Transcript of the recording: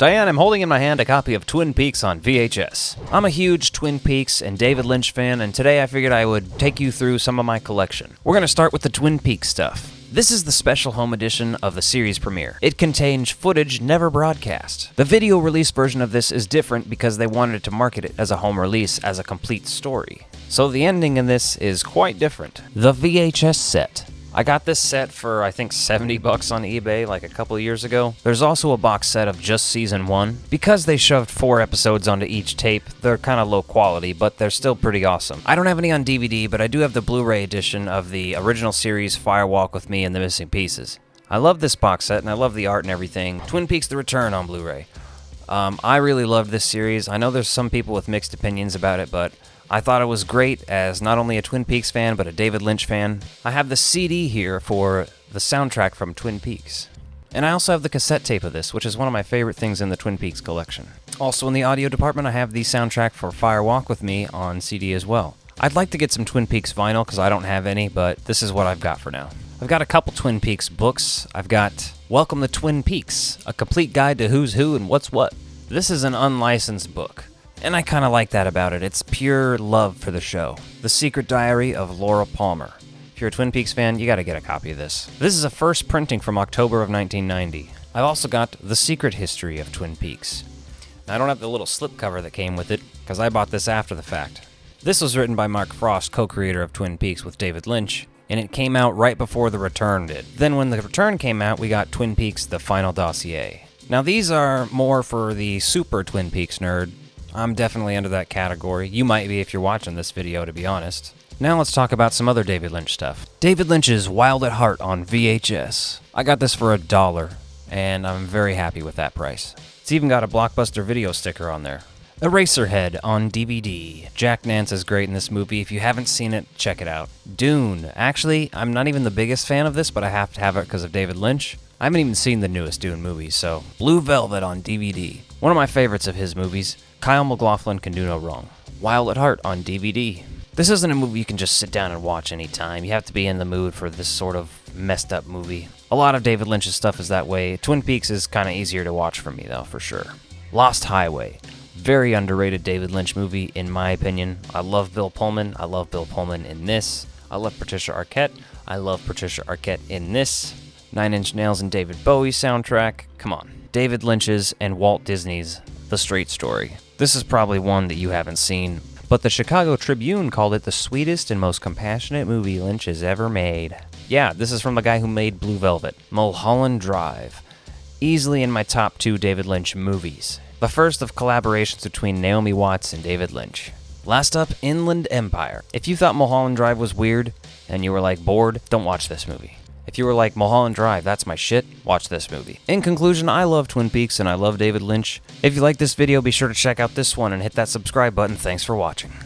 Diane, I'm holding in my hand a copy of Twin Peaks on VHS. I'm a huge Twin Peaks and David Lynch fan, and today I figured I would take you through some of my collection. We're going to start with the Twin Peaks stuff. This is the special home edition of the series premiere. It contains footage never broadcast. The video release version of this is different because they wanted to market it as a home release as a complete story. So the ending in this is quite different. The VHS set. I got this set for, I think, $70 on eBay like a couple of years ago. There's also a box set of just season 1. Because they shoved 4 episodes onto each tape, they're kind of low quality, but they're still pretty awesome. I don't have any on DVD, but I do have the Blu-ray edition of the original series Fire Walk with Me and the Missing Pieces. I love this box set, and I love the art and everything. Twin Peaks: The Return on Blu-ray. I really loved this series. I know there's some people with mixed opinions about it, but I thought it was great as not only a Twin Peaks fan, but a David Lynch fan. I have the CD here for the soundtrack from Twin Peaks. And I also have the cassette tape of this, which is one of my favorite things in the Twin Peaks collection. Also in the audio department, I have the soundtrack for Fire Walk with Me on CD as well. I'd like to get some Twin Peaks vinyl because I don't have any, but this is what I've got for now. I've got a couple Twin Peaks books. I've got Welcome to Twin Peaks, a complete guide to who's who and what's what. This is an unlicensed book. And I kind of like that about it. It's pure love for the show. The Secret Diary of Laura Palmer. If you're a Twin Peaks fan, you gotta get a copy of this. This is a first printing from October of 1990. I've also got The Secret History of Twin Peaks. Now, I don't have the little slipcover that came with it, because I bought this after the fact. This was written by Mark Frost, co-creator of Twin Peaks with David Lynch, and it came out right before The Return did. Then when The Return came out, we got Twin Peaks: The Final Dossier. Now these are more for the super Twin Peaks nerd. I'm definitely under that category. You might be if you're watching this video, to be honest. Now let's talk about some other David Lynch stuff. David Lynch's Wild at Heart on VHS. I got this for $1, and I'm very happy with that price. It's even got a Blockbuster video sticker on there. Eraserhead on DVD. Jack Nance is great in this movie. If you haven't seen it, check it out. Dune. Actually, I'm not even the biggest fan of this, but I have to have it because of David Lynch. I haven't even seen the newest Dune movie, so Blue Velvet on DVD. One of my favorites of his movies. Kyle MacLachlan Can Do No Wrong. Wild at Heart on DVD. This isn't a movie you can just sit down and watch anytime. You have to be in the mood for this sort of messed up movie. A lot of David Lynch's stuff is that way. Twin Peaks is kind of easier to watch for me, though, for sure. Lost Highway. Very underrated David Lynch movie, in my opinion. I love Bill Pullman. I love Bill Pullman in this. I love Patricia Arquette. I love Patricia Arquette in this. 9 Inch Nails and David Bowie soundtrack. Come on. David Lynch's and Walt Disney's The Straight Story. This is probably one that you haven't seen, but the Chicago Tribune called it the sweetest and most compassionate movie Lynch has ever made. Yeah, this is from the guy who made Blue Velvet. Mulholland Drive. Easily in my top 2 David Lynch movies. The first of collaborations between Naomi Watts and David Lynch. Last up, Inland Empire. If you thought Mulholland Drive was weird, and you were like bored, don't watch this movie. If you were like, Mulholland Drive, that's my shit, watch this movie. In conclusion, I love Twin Peaks and I love David Lynch. If you like this video, be sure to check out this one and hit that subscribe button. Thanks for watching.